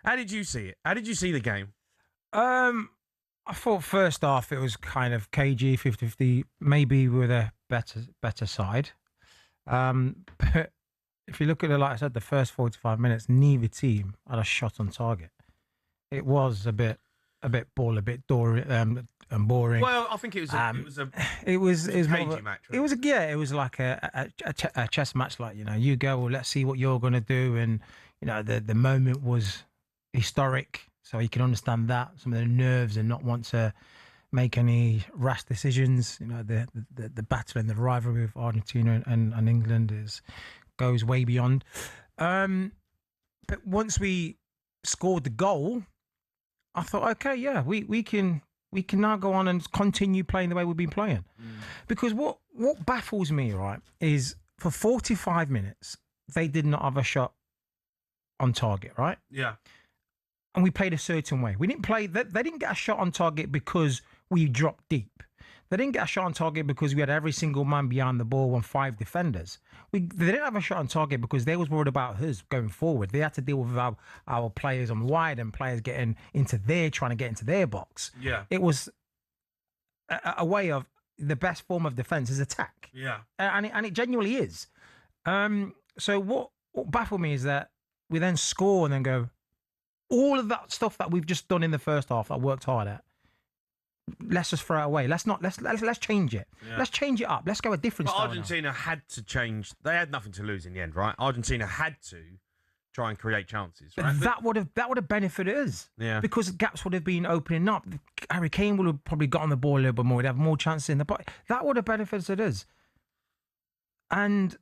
How did you see it? How did you see the game? I thought first half it was kind of cagey, 50-50, maybe with a better side. But if you look at it, like I said, the first 45 minutes, neither team had a shot on target. It was a bit boring, and boring. Well, I think it was a cagey match. Right? It was like a chess match. Like, you go, well, let's see what you're going to do, and the moment was historic, so you can understand that some of the nerves and not want to make any rash decisions. The battle and the rivalry with Argentina and England goes way beyond. But once we scored the goal, I thought, okay, yeah, we can now go on and continue playing the way we've been playing. Because what baffles me, right, is for 45 minutes they did not have a shot on target, right? Yeah. And we played a certain way. We didn't play that. They didn't get a shot on target because we dropped deep. They didn't get a shot on target because we had every single man behind the ball and 5 defenders. They didn't have a shot on target because they was worried about us going forward. They had to deal with our players on wide and players getting trying to get into their box. Yeah. It was a way of the best form of defense is attack. Yeah. And it genuinely is. So what baffled me is that we then score and then go, all of that stuff that we've just done in the first half that worked hard at, let's just throw it away. Let's change it. Yeah. Let's change it up. Let's go a different style. Argentina had to change. They had nothing to lose in the end, right? Argentina had to try and create chances, right? But that would have benefited us. Yeah. Because gaps would have been opening up. Harry Kane would have probably got on the ball a little bit more. We'd have more chances in the box. That would have benefited us. And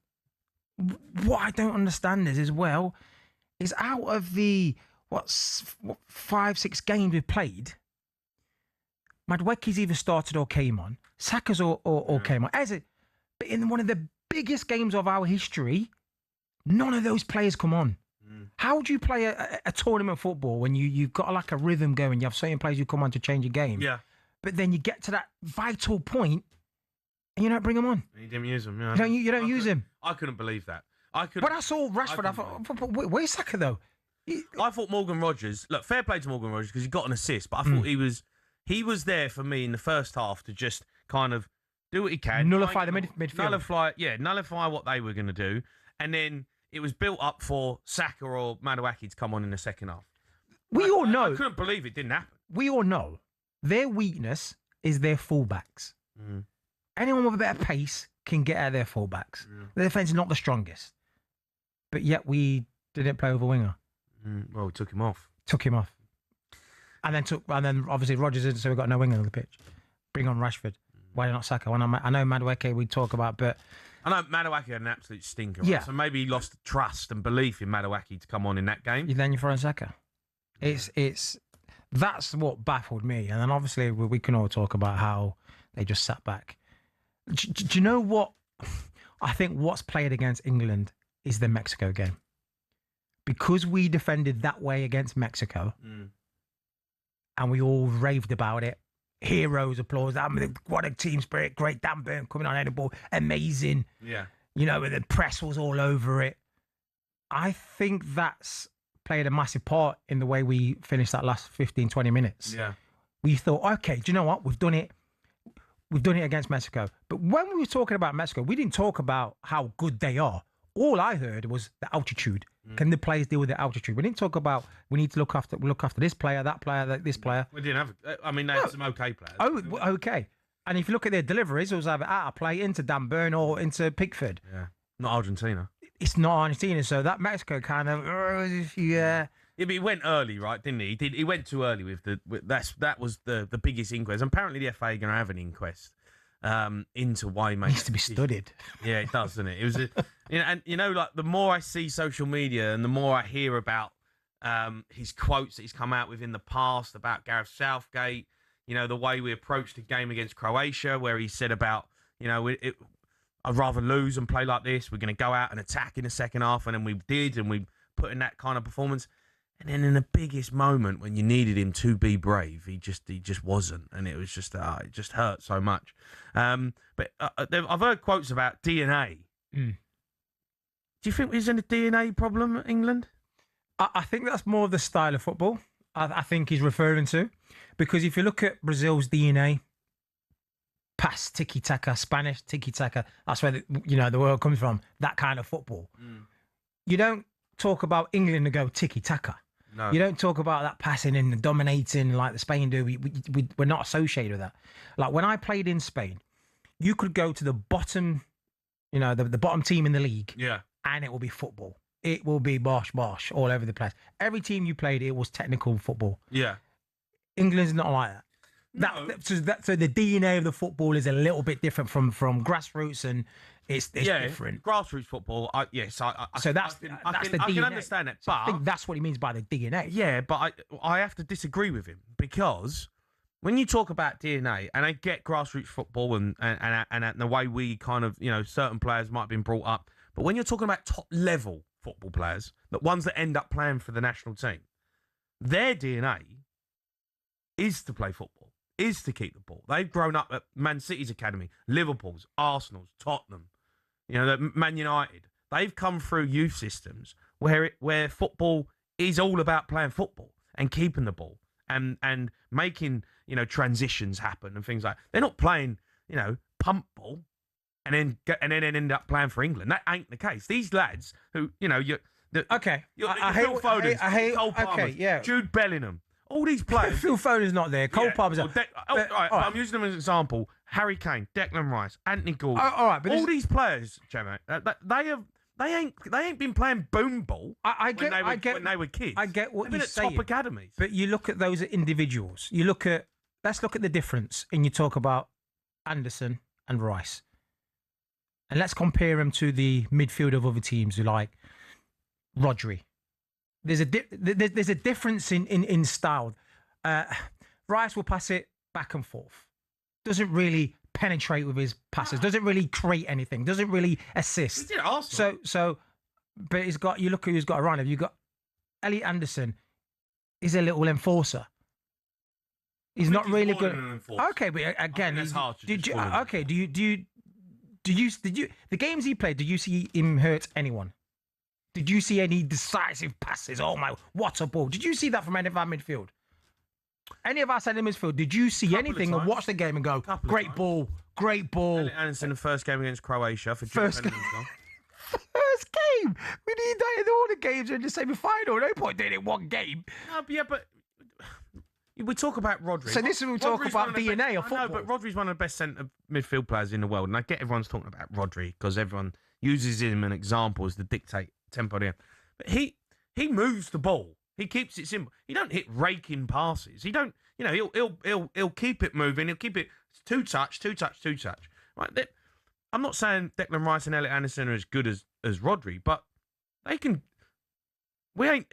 what I don't understand is out of the 5-6 games we've played, Madueke's either started or came on. Saka's or came on. But in one of the biggest games of our history, none of those players come on. How do you play a tournament football when you've got like a rhythm going? You have certain players who come on to change a game. Yeah. But then you get to that vital point and you don't bring them on. You didn't use them. Yeah. You don't use him. I couldn't believe that. But I saw Rashford. I thought, where's Saka though? I thought Morgan Rogers. Look, fair play to Morgan Rogers because he got an assist. But I thought he was there for me in the first half to just kind of do what he can. Nullify the midfield. Nullify what they were going to do. And then it was built up for Saka or Madueke to come on in the second half. We all know. I couldn't believe it didn't happen. We all know their weakness is their fullbacks. Anyone with a better pace can get at their fullbacks. The defence is not the strongest. But yet we didn't play with a winger. Well, we took him off. And then obviously Rodgers in, so we got no winger on the pitch. Bring on Rashford. Why not Saka? I know Madueke we talk about, but I know Madueke had an absolute stinker. Yeah. Right? So maybe he lost trust and belief in Madueke to come on in that game. Then you're throwing Saka. That's what baffled me. And then obviously we can all talk about how they just sat back. Do you know what? I think what's played against England is the Mexico game. Because we defended that way against Mexico, and we all raved about it. Heroes, applause. What a team spirit. Great Dan Burn coming on any ball. Amazing. Yeah. And the press was all over it. I think that's played a massive part in the way we finished that last 15, 20 minutes. Yeah. We thought, okay, do you know what? We've done it. We've done it against Mexico. But when we were talking about Mexico, we didn't talk about how good they are. All I heard was the altitude. Can the players deal with the altitude? We didn't talk about we need to look after this player, that player, this player. We didn't have. I mean, they had some okay players. Oh, okay. And if you look at their deliveries, it was either out of play into Dan Burn or into Pickford. Yeah, not Argentina. It's not Argentina, so that Mexico kind of yeah. Yeah, but he went early, right? Didn't he? He went too early with that was the biggest inquest. And apparently, the FA are going to have an inquest into why he made. It needs to be studied. Yeah, it does, doesn't it? It was, like the more I see social media and the more I hear about his quotes that he's come out with in the past about Gareth Southgate. The way we approached the game against Croatia, where he said about I'd rather lose and play like this. We're going to go out and attack in the second half, and then we did, and we put in that kind of performance. And then in the biggest moment when you needed him to be brave, he just wasn't, and it was just it just hurt so much. But I've heard quotes about DNA. Do you think there's a DNA problem at England? I think that's more of the style of football I think he's referring to. Because if you look at Brazil's DNA, pass, tiki-taka, Spanish tiki-taka, that's where the world comes from, that kind of football. You don't talk about England and go tiki-taka. No. You don't talk about that passing and dominating like the Spain do. We're not associated with that. Like when I played in Spain, you could go to the bottom, the bottom team in the league, and it will be football. It will be bosh all over the place. Every team you played, it was technical football. Yeah. England's not like that. No. So the DNA of the football is a little bit different from grassroots, and it's different. Grassroots football. I can understand it, but I think that's what he means by the DNA. Yeah, but I have to disagree with him, because when you talk about DNA, and I get grassroots football and the way we kind of, certain players might have been brought up, but when you're talking about top level football players, the ones that end up playing for the national team, their DNA is to play football, is to keep the ball. They've grown up at Man City's academy, Liverpool's, Arsenal's, Tottenham, Man United. They've come through youth systems where football is all about playing football and keeping the ball and making, transitions happen and things like that. They're not playing, pump ball and then end up playing for England. That ain't the case. These lads who, I hate Phil Foden, Jude Bellingham, all these players. Phil Foden's not there. Cole Palmer's there. All right. I'm using them as an example. Harry Kane, Declan Rice, Anthony Gordon. All right, but all these players, Gemma, they ain't been playing boom ball when they were kids. I get what you're saying. They've been at top academies. But you look at those individuals. Let's look at the difference, and you talk about Anderson and Rice. And let's compare them to the midfield of other teams who like Rodri. There's a difference in style. Rice will pass it back and forth. Doesn't really penetrate with his passes. Doesn't really create anything. Doesn't really assist. He did Arsenal. But you look who's got around him. You've got Elliot Anderson. He's a little enforcer. He's not really good. Okay, but again, that's hard to do you the games he played, did you see him hurt anyone? Did you see any decisive passes? Oh my, what a ball. Did you see that from any of our midfield? Any of our centre midfield, did you see anything and watch the game and go, great ball. Elliot Anderson, the first game against Croatia for first game. First game. We need that in all the games and just semi-final. No point doing it in one game. No, but we talk about Rodri. So this is when we talk about DNA of football. I know, but Rodri's one of the best centre midfield players in the world. And I get everyone's talking about Rodri because everyone uses him as an example as to dictate tempo. But he moves the ball. He keeps it simple. He don't hit raking passes. He don't, he'll keep it moving. He'll keep it two touch. Right? I'm not saying Declan Rice and Elliot Anderson are as good as Rodri, but they can. We ain't.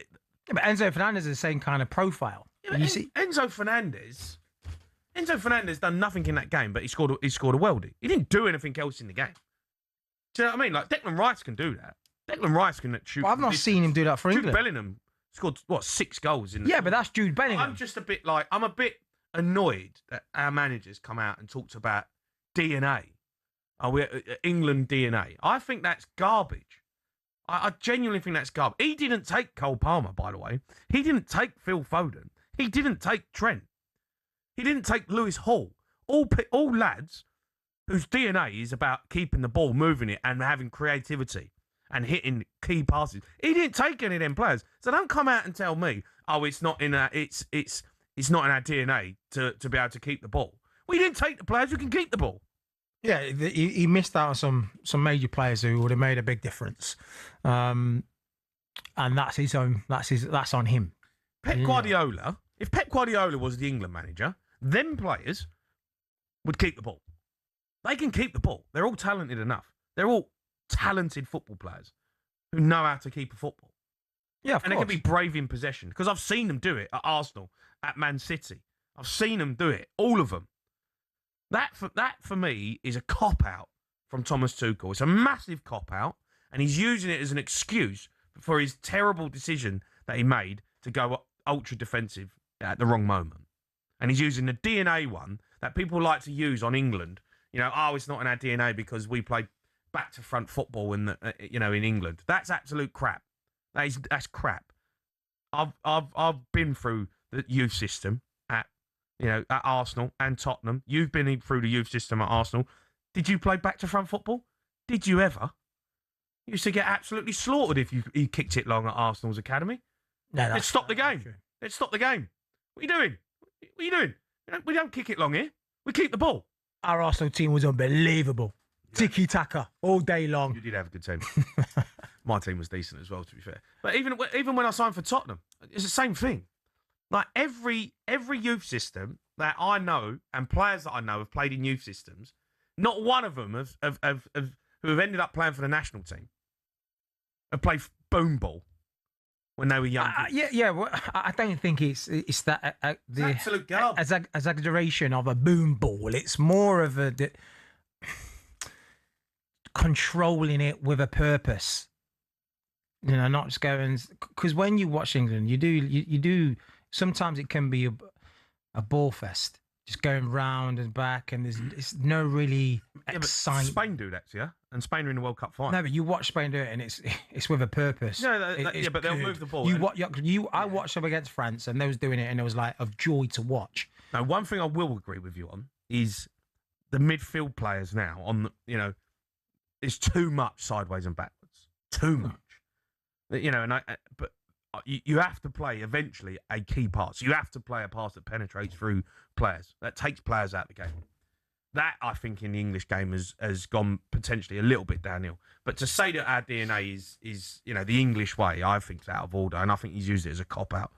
Yeah, but Enzo Fernandez is the same kind of profile. Yeah, you see, Enzo Fernandez done nothing in that game, but he scored a worldie. He didn't do anything else in the game. Do you know what I mean? Like Declan Rice can do that. Declan Rice can shoot. Well, I've not seen him do that for England. Jude Bellingham scored 6 goals in. Yeah, but that's Jude Bellingham. I'm a bit annoyed that our managers come out and talked about DNA. We England DNA? I think that's garbage. I genuinely think that's garbage. He didn't take Cole Palmer, by the way. He didn't take Phil Foden. He didn't take Trent. He didn't take Lewis Hall. All lads whose DNA is about keeping the ball, moving it, and having creativity and hitting key passes. He didn't take any of them players. So don't come out and tell me, it's not in our DNA to be able to keep the ball. We didn't take the players who can keep the ball. Yeah, he missed out on some major players who would have made a big difference, and that's his own. That's on him. Pep Guardiola. If Pep Guardiola was the England manager, them players would keep the ball. They can keep the ball. They're all talented enough. They're all talented football players who know how to keep a football. Yeah, and they can be brave in possession because I've seen them do it at Arsenal, at Man City. I've seen them do it. All of them. That for me is a cop-out from Thomas Tuchel. It's a massive cop-out, and he's using it as an excuse for his terrible decision that he made to go ultra-defensive at the wrong moment. And he's using the DNA one that people like to use on England. It's not in our DNA because we play back-to-front football in England. That's absolute crap. That's crap. I've been through the youth system at Arsenal and Tottenham. You've been through the youth system at Arsenal. Did you play back to front football? Did you ever? You used to get absolutely slaughtered if you kicked it long at Arsenal's academy. No, let's stop the game. Let's stop the game. What are you doing? What are you doing? We don't kick it long here. We keep the ball. Our Arsenal team was unbelievable. Yeah. Tiki-taka all day long. You did have a good team. My team was decent as well, to be fair. But even when I signed for Tottenham, it's the same thing. Like every youth system that I know and players that I know have played in youth systems, not one of them who have ended up playing for the national team have played boom ball when they were young. Well, I don't think it's that the absolute garbage. Exaggeration of a boom ball. It's more of controlling it with a purpose. Not just going, because when you watch England, you do. Sometimes it can be a ball fest, just going round and back, and it's no really excitement. Spain do that, yeah, and Spain are in the World Cup final. No, but you watch Spain do it, and it's with a purpose. Yeah, but they'll move the ball. I watched them against France, and they was doing it, and it was like of joy to watch. Now, one thing I will agree with you on is the midfield players now. It's too much sideways and backwards. Too much. But you have to play eventually a key pass. You have to play a pass that penetrates through players, that takes players out of the game. That, I think, in the English game has gone potentially a little bit downhill. But to say that our DNA is the English way, I think is out of order, and I think he's used it as a cop-out.